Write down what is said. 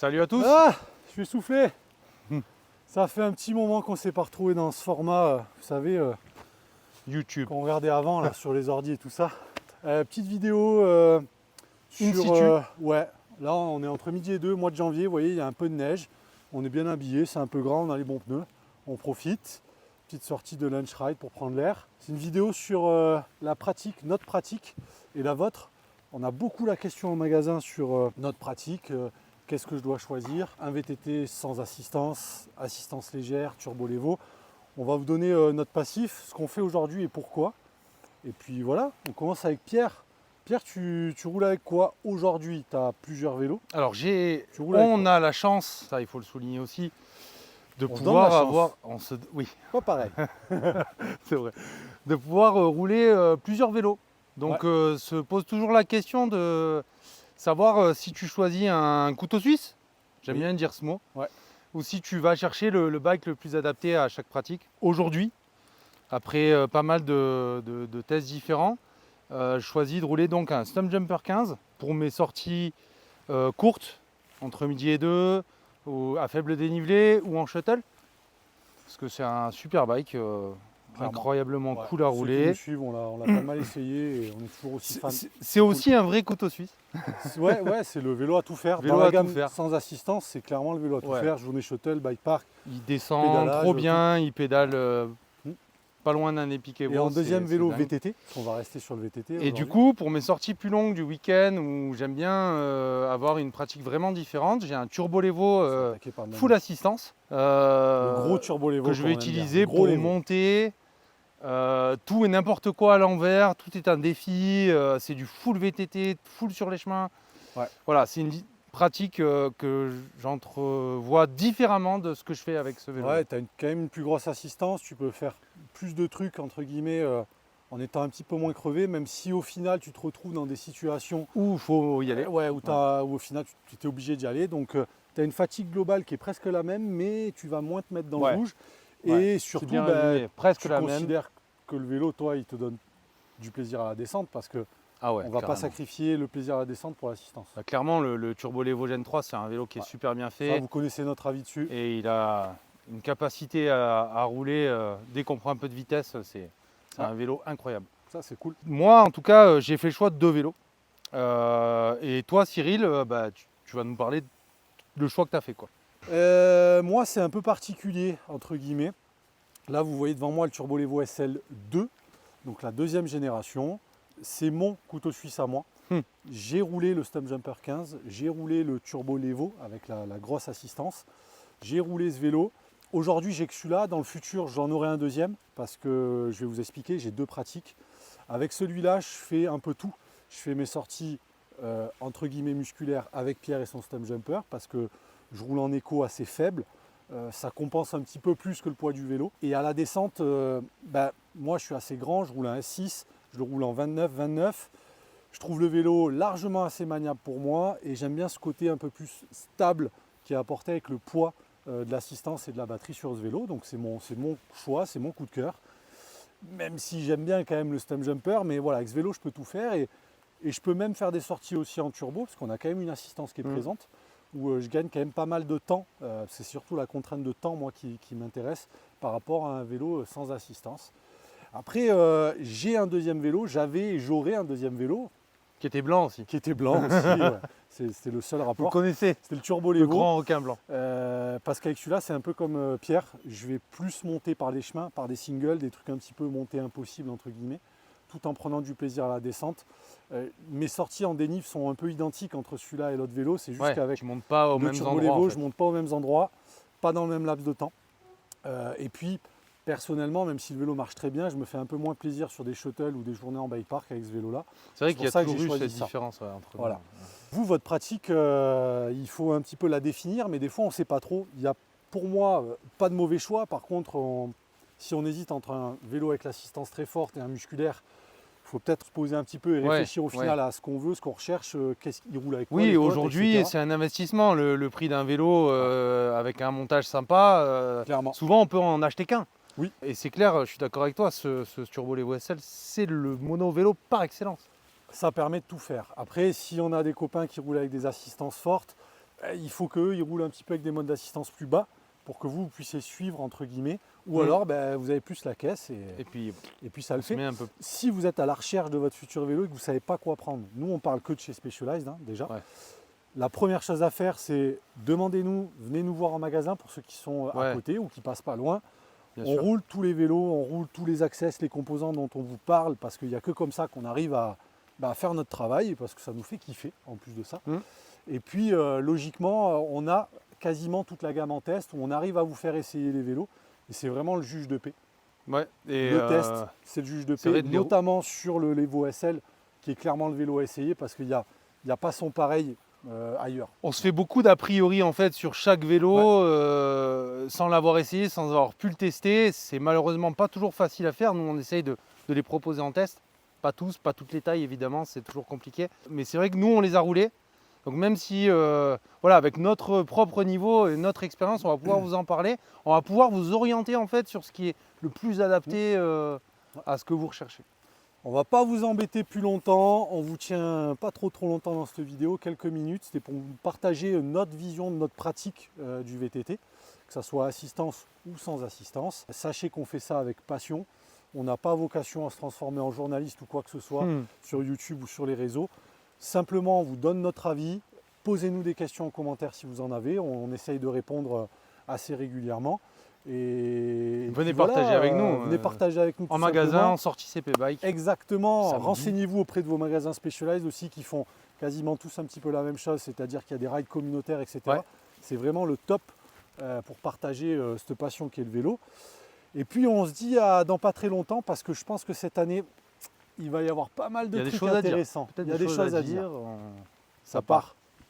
Salut à tous. Ah, je suis essoufflé. Ça fait un petit moment qu'on ne s'est pas retrouvé dans ce format, vous savez, YouTube. qu'on regardait avant là, sur les ordi et tout ça. Petite vidéo In sur... situ. ouais, là on est entre midi et 2, mois de janvier, vous voyez, il y a un peu de neige. On est bien habillé, c'est un peu grand, on a les bons pneus. On profite. Petite sortie de lunch ride pour prendre l'air. C'est une vidéo sur la pratique, notre pratique et la vôtre. On a beaucoup la question au magasin sur notre pratique. Qu'est-ce que je dois choisir? Un VTT sans assistance, assistance légère, turbo levo. On va vous donner notre passif, ce qu'on fait aujourd'hui et pourquoi. Et puis voilà, on commence avec Pierre. Pierre, tu roules avec quoi aujourd'hui? Tu as plusieurs vélos. Alors Tu roules avec on quoi? a la chance, ça il faut le souligner aussi, de On se donne pouvoir la chance. avoir, oui, Pas pareil. c'est vrai, de pouvoir rouler plusieurs vélos. Donc se pose toujours la question de savoir si tu choisis un couteau suisse, j'aime Oui. bien dire ce mot, Ouais. ou si tu vas chercher le bike le plus adapté à chaque pratique. Aujourd'hui, après pas mal de tests différents, je choisis de rouler donc un Stumpjumper 15 pour mes sorties courtes, entre midi et 2, ou à faible dénivelé ou en shuttle. Parce que c'est un super bike, Clairement. incroyablement Ouais. cool à Ceux qui rouler. nous suivent, on l'a pas mal essayé et on est toujours aussi fan. C'est aussi un vrai couteau suisse. Ouais, c'est le vélo à tout faire. Vélo Dans la à tout gamme faire. sans assistance, c'est clairement le vélo à tout Ouais. faire. Journée shuttle, bike park. Il descend Pédalage, trop bien, il pédale Mm. pas loin d'un épiquet. Et en deuxième vélo VTT, parce qu'on va rester sur le VTT. Et du aujourd'hui. coup, pour mes sorties plus longues du week-end, où j'aime bien avoir une pratique vraiment différente, j'ai un Turbo Levo On s'est attaqué par le même. full assistance Le gros turbo levo que je vais comme on aime bien. utiliser Le gros pour levo. monter. Tout et n'importe quoi à l'envers, tout est un défi, c'est du full VTT, full sur les chemins. Ouais. Voilà, c'est une pratique que j'entrevois différemment de ce que je fais avec ce vélo. Ouais, tu as quand même une plus grosse assistance. Tu peux faire plus de trucs, entre guillemets, en étant un petit peu moins crevé, même si au final tu te retrouves dans des situations Où il faut y aller. ouais, où au final tu es obligé d'y aller. Donc tu as une fatigue globale qui est presque la même, mais tu vas moins te mettre dans Ouais. le rouge. Ouais, Et c'est surtout, bien résumé, presque tu la même. considères que le vélo, toi, il te donne du plaisir à la descente parce que Ah ouais, on ne va pas carrément. sacrifier le plaisir à la descente pour l'assistance. Bah, clairement, le Turbo Levo Gen 3, c'est un vélo qui est Ouais. super bien Ça, fait. vous connaissez notre avis dessus. Et il a une capacité à rouler dès qu'on prend un peu de vitesse. C'est un vélo incroyable. Ça, c'est cool. Moi, en tout cas, j'ai fait le choix de 2 vélos. Et toi, Cyril, tu vas nous parler du choix que tu as fait, quoi. Moi, c'est un peu particulier, entre guillemets. Là, vous voyez devant moi le Turbo Levo SL2, donc la deuxième génération. C'est mon couteau suisse à moi. J'ai roulé le Stumpjumper 15, j'ai roulé le Turbo Levo avec la grosse assistance. J'ai roulé ce vélo. Aujourd'hui, j'ai que celui-là. Dans le futur, j'en aurai un deuxième parce que je vais vous expliquer, j'ai 2 pratiques. Avec celui-là, je fais un peu tout. Je fais mes sorties entre guillemets musculaires avec Pierre et son Stumpjumper parce que je roule en écho assez faible. Ça compense un petit peu plus que le poids du vélo. Et à la descente, moi je suis assez grand, je roule un S6, je le roule en 29. Je trouve le vélo largement assez maniable pour moi et j'aime bien ce côté un peu plus stable qui est apporté avec le poids de l'assistance et de la batterie sur ce vélo. Donc c'est mon choix, c'est mon coup de cœur. Même si j'aime bien quand même le Stumpjumper, mais voilà, avec ce vélo je peux tout faire et je peux même faire des sorties aussi en turbo parce qu'on a quand même une assistance qui est présente où je gagne quand même pas mal de temps. C'est surtout la contrainte de temps moi qui m'intéresse par rapport à un vélo sans assistance. Après, j'ai un deuxième vélo, j'aurai un deuxième vélo. Qui était blanc aussi. Qui était blanc aussi, ouais. C'était le seul Vous rapport. connaissez C'était le Turbo le Levo. grand requin blanc. Parce qu'avec celui-là, c'est un peu comme Pierre. Je vais plus monter par les chemins, par des singles, des trucs un petit peu montés impossibles, entre guillemets, tout en prenant du plaisir à la descente. Mes sorties en dénive sont un peu identiques entre celui-là et l'autre vélo. C'est juste qu'avec tu montes pas aux le mêmes Turbo endroits. Levo, En fait. je ne monte pas aux mêmes endroits, pas dans le même laps de temps. Et puis, personnellement, même si le vélo marche très bien, je me fais un peu moins plaisir sur des shuttles ou des journées en bike park avec ce vélo-là. C'est vrai qu'il y a pour ça que toujours j'ai eu choisi cette ça. différence entre Voilà. nous. Vous, votre pratique, il faut un petit peu la définir, mais des fois, on ne sait pas trop. Il y a, pour moi, pas de mauvais choix. Par contre, si on hésite entre un vélo avec l'assistance très forte et un musculaire, il faut peut-être se poser un petit peu et réfléchir au final à ce qu'on veut, ce qu'on recherche, qu'est-ce qu'il roule avec quoi. Oui, les potes, aujourd'hui, etc. c'est un investissement. Le prix d'un vélo avec un montage sympa, Clairement. souvent on peut en acheter qu'un. Oui. Et c'est clair, je suis d'accord avec toi, ce Turbo Levo SL, c'est le mono-vélo par excellence. Ça permet de tout faire. Après, si on a des copains qui roulent avec des assistances fortes, il faut qu'ils roulent un petit peu avec des modes d'assistance plus bas pour que vous puissiez suivre, entre guillemets, ou Mm. alors vous avez plus la caisse Et puis, et puis ça le on se fait. met un peu. Si vous êtes à la recherche de votre futur vélo et que vous ne savez pas quoi prendre, nous on parle que de chez Specialized déjà. Ouais. La première chose à faire, c'est demandez-nous, venez nous voir en magasin pour ceux qui sont à Ouais. côté ou qui passent pas loin. Bien On sûr. roule tous les vélos, on roule tous les access, les composants dont on vous parle, parce qu'il n'y a que comme ça qu'on arrive à faire notre travail, parce que ça nous fait kiffer en plus de ça. Mm. Et puis logiquement, on a quasiment toute la gamme en test, où on arrive à vous faire essayer les vélos, et c'est vraiment le juge de paix. Ouais. Et Le test, c'est le juge de c'est paix, vrai de Léo. notamment sur le Levo SL, qui est clairement le vélo à essayer, parce qu'il n'y a pas son pareil ailleurs. On se fait beaucoup d'a priori en fait sur chaque vélo sans l'avoir essayé, sans avoir pu le tester. C'est malheureusement pas toujours facile à faire. Nous, on essaye de les proposer en test. Pas tous, pas toutes les tailles évidemment, c'est toujours compliqué. Mais c'est vrai que nous, on les a roulés. Donc même si, voilà, avec notre propre niveau et notre expérience, on va pouvoir vous en parler. On va pouvoir vous orienter en fait sur ce qui est le plus adapté à ce que vous recherchez. On va pas vous embêter plus longtemps, on vous tient pas trop longtemps dans cette vidéo, quelques minutes, c'était pour vous partager notre vision de notre pratique du VTT, que ce soit assistance ou sans assistance. Sachez qu'on fait ça avec passion, on n'a pas vocation à se transformer en journaliste ou quoi que ce soit sur YouTube ou sur les réseaux. Simplement on vous donne notre avis, posez-nous des questions en commentaire si vous en avez, on essaye de répondre assez régulièrement. Et Venez puis voilà, partager avec nous. venez partager avec nous En tout magasin, simplement. en sortie CP Bike. Exactement, Samedi. renseignez-vous auprès de vos magasins Specialized aussi qui font quasiment tous un petit peu la même chose, c'est-à-dire qu'il y a des rides communautaires, etc. Ouais. C'est vraiment le top pour partager cette passion qui est le vélo. Et puis on se dit à dans pas très longtemps parce que je pense que cette année, il va y avoir pas mal de Il y a des trucs choses à dire. intéressants. Peut-être Il y a des choses à dire. on- Ça part.